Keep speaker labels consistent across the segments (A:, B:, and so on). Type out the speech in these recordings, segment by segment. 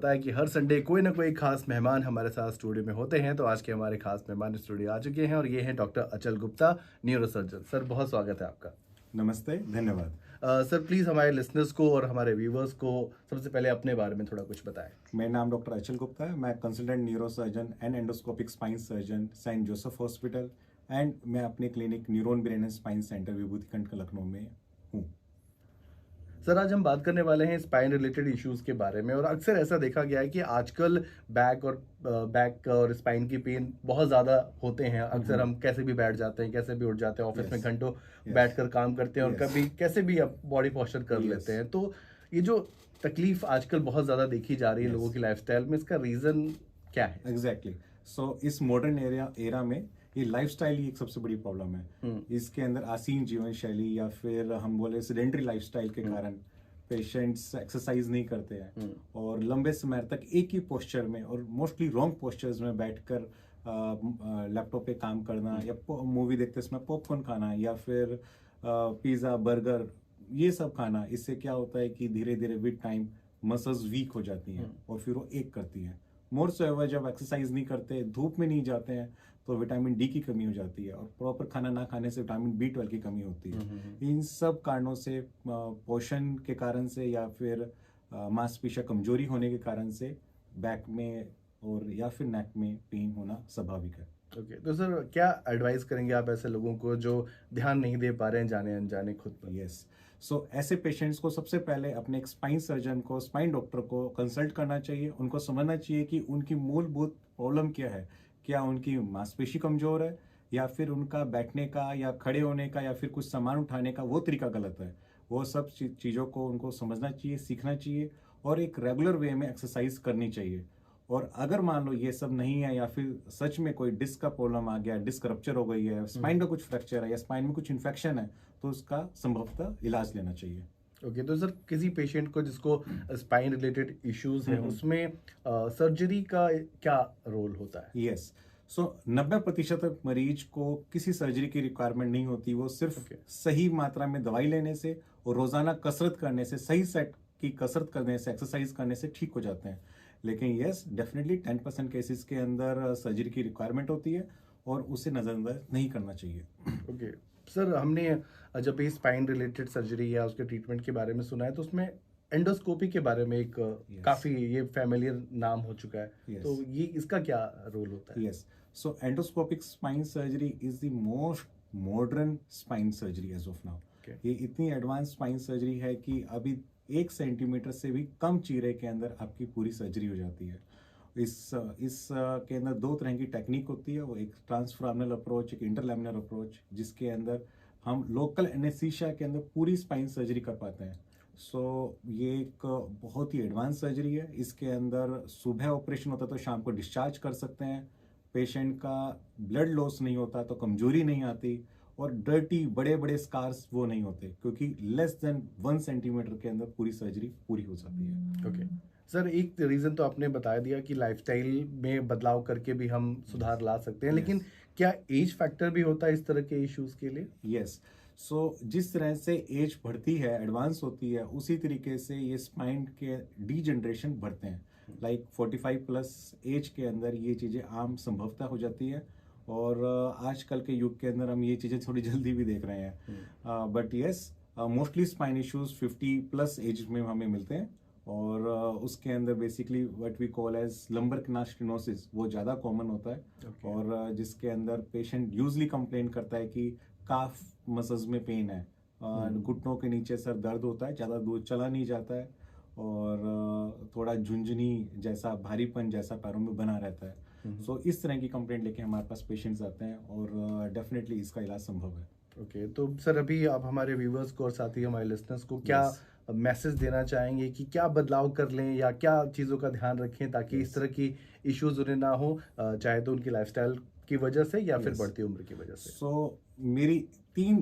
A: होता है कि हर संडे कोई ना कोई खास मेहमान हमारे साथ स्टूडियो में होते हैं। तो आज के हमारे खास मेहमान स्टूडियो आ चुके हैं और ये हैं डॉक्टर अचल गुप्ता, न्यूरोसर्जन। सर बहुत स्वागत है आपका।
B: नमस्ते, धन्यवाद।
A: सर प्लीज़ हमारे लिसनर्स को और हमारे व्यूवर्स को सबसे पहले अपने बारे में थोड़ा कुछ बताएं।
B: मेरा नाम डॉक्टर अचल गुप्ता है। मैं consultant neurosurgeon and endoscopic spine surgeon Saint Joseph hospital and मैं अपने clinic neuron brain and spine centre Vibhutikhand Lucknow में हूँ।
A: सर आज हम बात करने वाले हैं स्पाइन रिलेटेड इश्यूज के बारे में। और अक्सर ऐसा देखा गया है कि आजकल बैक और स्पाइन की पेन बहुत ज़्यादा होते हैं। अक्सर हम कैसे भी बैठ जाते हैं, कैसे भी उठ जाते हैं, ऑफिस में घंटों बैठकर काम करते हैं और कभी कैसे भी अब बॉडी पोस्चर कर लेते हैं। तो ये जो तकलीफ आजकल बहुत ज़्यादा देखी जा रही है लोगों की लाइफस्टाइल में, इसका रीज़न क्या है?
B: एग्जैक्टली। सो इस मॉडर्न एरा में ये लाइफस्टाइल ही एक सबसे बड़ी प्रॉब्लम है। इसके अंदर आसीन जीवन शैली या फिर हम बोले सेडेंटरी लाइफस्टाइल के कारण पेशेंट्स एक्सरसाइज नहीं करते हैं और लंबे समय तक एक ही पोस्चर में और मोस्टली रॉन्ग पोस्चर्स में बैठकर लैपटॉप पे काम करना या मूवी देखते समय पॉपकॉर्न खाना या फिर पिज़्ज़ा बर्गर ये सब खाना, इससे क्या होता है कि धीरे धीरे विद टाइम मसल्स वीक हो जाती हैं और फिर वो एक करती हैं। मोर सो एवर जब एक्सरसाइज नहीं करते, धूप में नहीं जाते हैं, तो विटामिन डी की कमी हो जाती है और प्रॉपर खाना ना खाने से विटामिन B12 की कमी होती है। इन सब कारणों से पोषण के कारण से या फिर मांसपेशियां कमजोरी होने के कारण से बैक में और या फिर नेक में पेन होना स्वाभाविक है।
A: ओके तो सर क्या एडवाइस करेंगे आप ऐसे लोगों को जो ध्यान नहीं दे पा रहे हैं जाने अनजाने खुद पर?
B: यस। सो ऐसे पेशेंट्स को सबसे पहले अपने एक स्पाइन सर्जन को, स्पाइन डॉक्टर को कंसल्ट करना चाहिए। उनको समझना चाहिए कि उनकी मूलभूत प्रॉब्लम क्या है। क्या उनकी मांसपेशी कमजोर है या फिर उनका बैठने का या खड़े होने का या फिर कुछ सामान उठाने का वो तरीका गलत है। वो सब चीज़ों को उनको समझना चाहिए, सीखना चाहिए और एक रेगुलर वे में एक्सरसाइज करनी चाहिए। और अगर मान लो ये सब नहीं है या फिर सच में कोई डिस्क का प्रॉब्लम आ गया, डिस्क रप्चर हो गई है, स्पाइन का कुछ फ्रैक्चर है या स्पाइन में कुछ इन्फेक्शन है, तो उसका संभवतः इलाज लेना चाहिए।
A: ओके तो सर किसी पेशेंट को जिसको स्पाइन रिलेटेड इश्यूज हैं उसमें सर्जरी का क्या रोल होता है?
B: यस। सो 90% मरीज को किसी सर्जरी की रिक्वायरमेंट नहीं होती। वो सिर्फ सही मात्रा में दवाई लेने से और रोजाना कसरत करने से, सही सेट की कसरत करने से, एक्सरसाइज करने से ठीक हो जाते हैं। लेकिन यस, डेफिनेटली 10% केसेस के अंदर सर्जरी की रिक्वायरमेंट होती है और उसे नजरअंदाज नहीं करना चाहिए।
A: ओके सर हमने जब ये स्पाइन रिलेटेड सर्जरी या उसके ट्रीटमेंट के बारे में सुना है तो उसमें एंडोस्कोपी के बारे में एक काफी ये फैमिलियर नाम हो चुका है। तो ये इसका क्या रोल होता है?
B: Yes. So endoscopic spine surgery is the most modern spine surgery as of now. ये इतनी एडवांस स्पाइन सर्जरी है कि अभी 1 सेंटीमीटर से भी कम चीरे के अंदर आपकी पूरी सर्जरी हो जाती है। इस के अंदर 2 तरह की टेक्निक होती है। वो एक ट्रांसफॉर्मल अप्रोच, एक इंटरलैमिनर अप्रोच, जिसके अंदर हम लोकल एनेस्थीसिया के अंदर पूरी स्पाइन सर्जरी कर पाते हैं। सो ये एक बहुत ही एडवांस सर्जरी है। इसके अंदर सुबह ऑपरेशन होता है तो शाम को डिस्चार्ज कर सकते हैं। पेशेंट का ब्लड लॉस नहीं होता, तो कमजोरी नहीं आती और डर्टी बड़े बड़े स्कार्स वो नहीं होते, क्योंकि लेस देन 1 सेंटीमीटर के अंदर पूरी सर्जरी पूरी हो जाती है।
A: ओके सर एक रीजन तो आपने बता दिया कि लाइफस्टाइल में बदलाव करके भी हम सुधार ला सकते हैं, लेकिन क्या एज फैक्टर भी होता है इस तरह के इश्यूज के लिए?
B: यस। सो जिस तरह से एज बढ़ती है, एडवांस होती है, उसी तरीके से ये स्पाइन के डीजनरेशन बढ़ते हैं। लाइक 45 प्लस एज के अंदर ये चीज़ें आम संभवतः हो जाती है और आजकल के युग के अंदर हम ये चीज़ें थोड़ी जल्दी भी देख रहे हैं। But yes, mostly spine issues 50 plus age में हमें मिलते हैं और उसके अंदर basically what we call as lumbar stenosis वो ज़्यादा कॉमन होता है। और जिसके अंदर पेशेंट यूजली कंप्लेन करता है कि काफ मसल्स में पेन है, घुटनों के नीचे सर दर्द होता है, ज़्यादा दूर चला नहीं जाता है और थोड़ा झुंझुनी जैसा, भारीपन जैसा पैरों में बना रहता है। सो इस तरह की कंप्लेंट लेके हमारे पास पेशेंट्स आते हैं और डेफिनेटली इसका इलाज संभव है।
A: ओके तो सर अभी आप हमारे व्यूवर्स को और साथ ही हमारे लिसनर्स को क्या मैसेज देना चाहेंगे कि क्या बदलाव कर लें या क्या चीज़ों का ध्यान रखें ताकि इस तरह की इश्यूज उन्हें ना हो, चाहे तो उनकी लाइफस्टाइल की वजह से या फिर बढ़ती उम्र की वजह से?
B: सो मेरी 3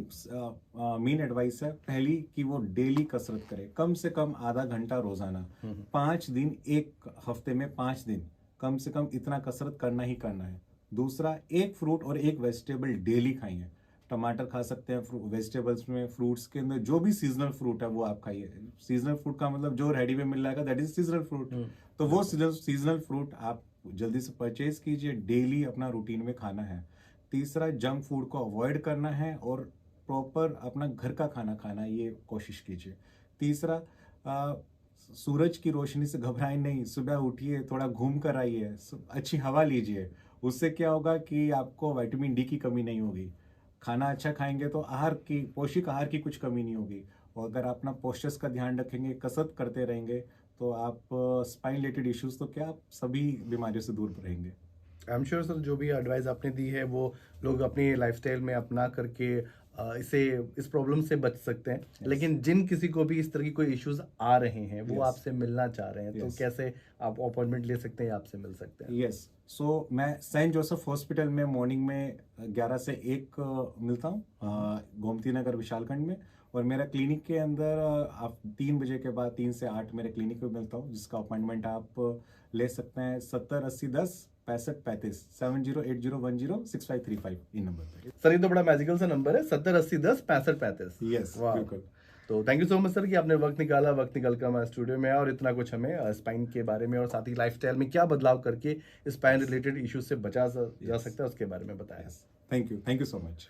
B: मेन एडवाइस है। पहली कि वो डेली कसरत करे, कम से कम आधा घंटा रोजाना, 5 दिन, एक हफ्ते में 5 दिन कम से कम इतना कसरत करना ही करना है। दूसरा, एक फ्रूट और एक वेजिटेबल डेली खाइए। टमाटर खा सकते हैं, वेजिटेबल्स में, फ्रूट्स के अंदर जो भी सीजनल फ्रूट है वो आप खाइए। सीजनल फ्रूट का मतलब जो रेडी में मिल रहा है दैट इज सीजनल फ्रूट। तो वो सीजनल फ्रूट आप जल्दी से परचेज कीजिए, डेली अपना रूटीन में खाना है। तीसरा, जंक फूड को अवॉइड करना है और प्रॉपर अपना घर का खाना खाना, ये कोशिश कीजिए। तीसरा, सूरज की रोशनी से घबराएं नहीं, सुबह उठिए, थोड़ा घूम कर आइए, अच्छी हवा लीजिए। उससे क्या होगा कि आपको विटामिन डी की कमी नहीं होगी। खाना अच्छा खाएंगे तो पौष्टिक आहार की कुछ कमी नहीं होगी। और अगर अपना पोस्चर्स का ध्यान रखेंगे, कसरत करते रहेंगे, तो आप स्पाइन रिलेटेड इश्यूज तो क्या, आप सभी बीमारियों से दूर रहेंगे।
A: आई एम श्योर सर, जो भी एडवाइस आपने दी है वो लोग अपनी लाइफस्टाइल में अपना करके इस प्रॉब्लम से बच सकते हैं।
B: Yes.
A: लेकिन जिन किसी को भी इस तरह की कोई इश्यूज आ रहे हैं, वो
B: Yes.
A: आपसे मिलना चाह रहे हैं, तो
B: Yes.
A: कैसे आप अपॉइंटमेंट ले सकते हैं या आपसे मिल सकते हैं?
B: यस, सो मैं सेंट जोसेफ हॉस्पिटल में मॉर्निंग में 11 से 1 मिलता हूँ, गोमती नगर विशालखंड में। और मेरा क्लिनिक के अंदर आप 3 बजे के बाद 3 से 8 मेरे क्लिनिक में मिलता हूँ, जिसका अपॉइंटमेंट आप ले सकते हैं 708010 6535 7080106535 इन नंबर पे।
A: सर ये तो बड़ा मैजिकल सा नंबर है, 708010 6535।
B: यस,
A: वाह।
B: बिल्कुल।
A: तो thank you so much sir कि आपने वक्त निकल कर हमारे स्टूडियो में आया और इतना कुछ हमें स्पाइन के बारे में और साथ ही लाइफस्टाइल में क्या बदलाव करके स्पाइन रिलेटेड इश्यूज से बचा जा सकता है उसके बारे में बताया।
B: Thank you so much.